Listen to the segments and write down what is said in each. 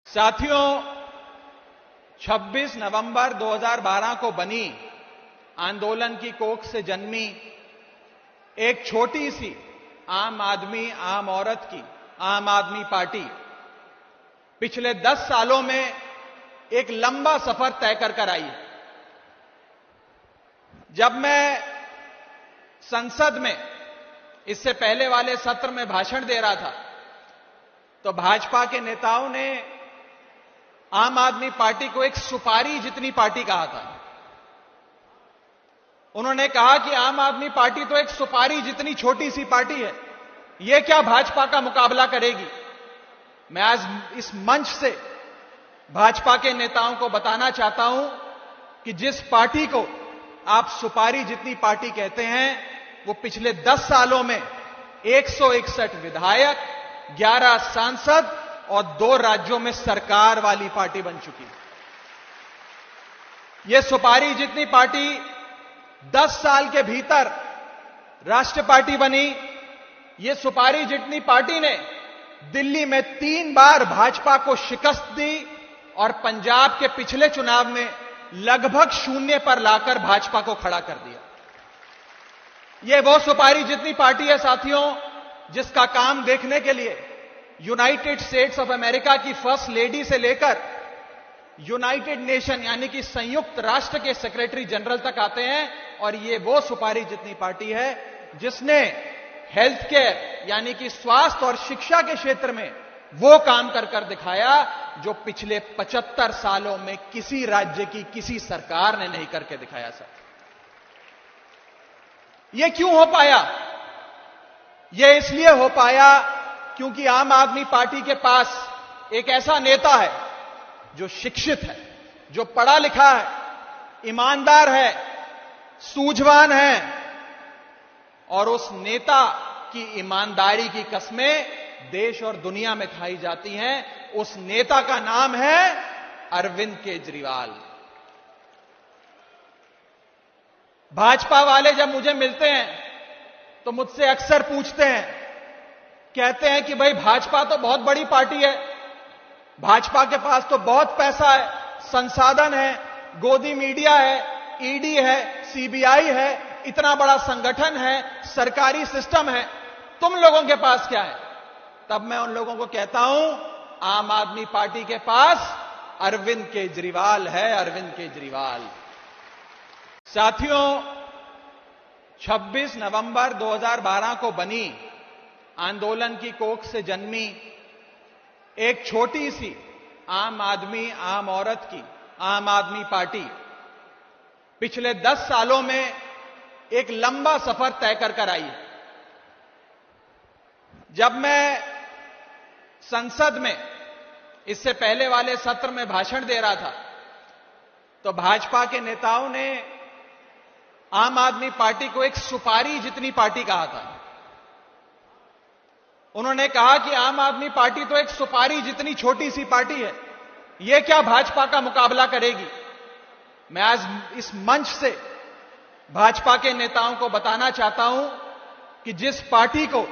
साथियों, 26 नवंबर 2012 को बनी आंदोलन की कोख से जन्मी एक छोटी सी आम आदमी, आम औरत की आम आदमी पार्टी पिछले 10 सालों में एक लंबा सफर तय कर आई है। जब मैं संसद में इससे पहले वाले सत्र में भाषण दे रहा था तो भाजपा के नेताओं ने आम आदमी पार्टी को एक सुपारी जितनी पार्टी कहा था। उन्होंने कहा कि आम आदमी पार्टी तो एक सुपारी जितनी छोटी सी पार्टी है, यह क्या भाजपा का मुकाबला करेगी। मैं आज इस मंच से भाजपा के नेताओं को बताना चाहता हूं कि जिस पार्टी को आप सुपारी जितनी पार्टी कहते हैं, वो पिछले 10 सालों में 161 विधायक, 11 सांसद और 2 राज्यों में सरकार वाली पार्टी बन चुकी है। यह सुपारी जितनी पार्टी 10 साल के भीतर राष्ट्र पार्टी बनी। यह सुपारी जितनी पार्टी ने दिल्ली में 3 बार भाजपा को शिकस्त दी और पंजाब के पिछले चुनाव में लगभग 0 पर लाकर भाजपा को खड़ा कर दिया। यह वो सुपारी जितनी पार्टी है साथियों, जिसका काम देखने के लिए यूनाइटेड स्टेट्स ऑफ अमेरिका की फर्स्ट लेडी से लेकर यूनाइटेड नेशन यानी कि संयुक्त राष्ट्र के सेक्रेटरी जनरल तक आते हैं। और यह वो सुपारी जितनी पार्टी है जिसने हेल्थ केयर यानी कि स्वास्थ्य और शिक्षा के क्षेत्र में वो काम कर दिखाया जो पिछले 75 सालों में किसी राज्य की किसी सरकार ने नहीं करके दिखाया। सर, यह क्यों हो पाया? यह इसलिए हो पाया क्योंकि आम आदमी पार्टी के पास एक ऐसा नेता है जो शिक्षित है, जो पढ़ा लिखा है, ईमानदार है, सूझवान है और उस नेता की ईमानदारी की कस्में देश और दुनिया में खाई जाती हैं। उस नेता का नाम है अरविंद केजरीवाल। भाजपा वाले जब मुझे मिलते हैं तो मुझसे अक्सर पूछते हैं, कहते हैं कि भाई भाजपा तो बहुत बड़ी पार्टी है, भाजपा के पास तो बहुत पैसा है, संसाधन है, गोदी मीडिया है, ईडी है, सीबीआई है, इतना बड़ा संगठन है, सरकारी सिस्टम है, तुम लोगों के पास क्या है? तब मैं उन लोगों को कहता हूं, आम आदमी पार्टी के पास अरविंद केजरीवाल है, अरविंद केजरीवाल। साथियों, 26 नवंबर 2012 को बनी आंदोलन की कोख से जन्मी एक छोटी सी आम आदमी, आम औरत की आम आदमी पार्टी पिछले 10 सालों में एक लंबा सफर तय कर आई है। जब मैं संसद में इससे पहले वाले सत्र में भाषण दे रहा था तो भाजपा के नेताओं ने आम आदमी पार्टी को एक सुपारी जितनी पार्टी कहा था। उन्होंने कहा कि आम आदमी पार्टी तो एक सुपारी जितनी छोटी सी पार्टी है, यह क्या भाजपा का मुकाबला करेगी। मैं आज इस मंच से भाजपा के नेताओं को बताना चाहता हूं कि जिस पार्टी को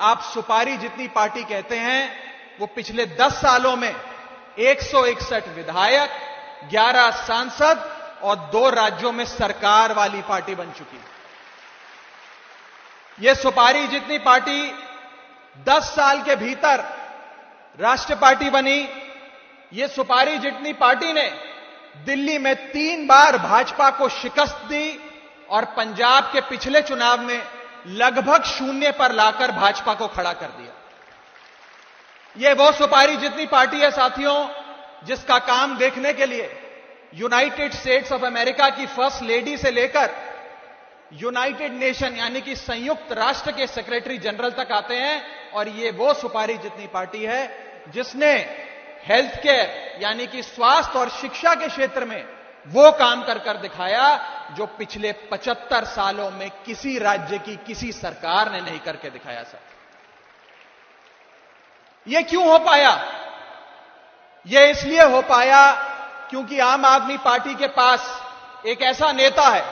आप सुपारी जितनी पार्टी कहते हैं, वो पिछले 10 सालों में 161 विधायक, 11 सांसद और 2 राज्यों में सरकार वाली पार्टी बन चुकी है। यह सुपारी जितनी पार्टी 10 साल के भीतर राष्ट्र पार्टी बनी। यह सुपारी जितनी पार्टी ने दिल्ली में 3 बार भाजपा को शिकस्त दी और पंजाब के पिछले चुनाव में लगभग 0 पर लाकर भाजपा को खड़ा कर दिया। यह वो सुपारी जितनी पार्टी है साथियों, जिसका काम देखने के लिए यूनाइटेड स्टेट्स ऑफ अमेरिका की फर्स्ट लेडी से लेकर यूनाइटेड नेशन यानी कि संयुक्त राष्ट्र के सेक्रेटरी जनरल तक आते हैं। और यह वो सुपारी जितनी पार्टी है जिसने हेल्थ केयर यानी कि स्वास्थ्य और शिक्षा के क्षेत्र में वो काम कर दिखाया जो पिछले 75 सालों में किसी राज्य की किसी सरकार ने नहीं करके दिखाया। सर, यह क्यों हो पाया? यह इसलिए हो पाया क्योंकि आम आदमी पार्टी के पास एक ऐसा नेता है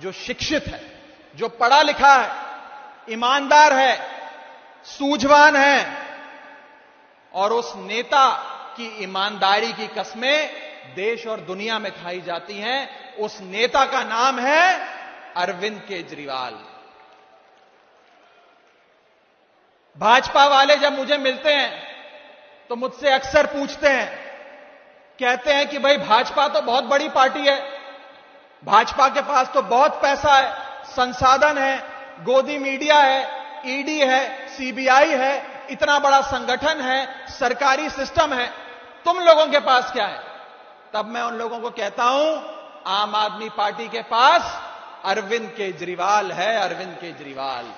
जो शिक्षित है, जो पढ़ा लिखा है, ईमानदार है, सूझवान है और उस नेता की ईमानदारी की कस्में देश और दुनिया में खाई जाती हैं, उस नेता का नाम है अरविंद केजरीवाल। भाजपा वाले जब मुझे मिलते हैं तो मुझसे अक्सर पूछते हैं, कहते हैं कि भाई भाजपा तो बहुत बड़ी पार्टी है, भाजपा के पास तो बहुत पैसा है, संसाधन है, गोदी मीडिया है, ईडी है, सीबीआई है, इतना बड़ा संगठन है, सरकारी सिस्टम है, तुम लोगों के पास क्या है? तब मैं उन लोगों को कहता हूं, आम आदमी पार्टी के पास अरविंद केजरीवाल है, अरविंद केजरीवाल।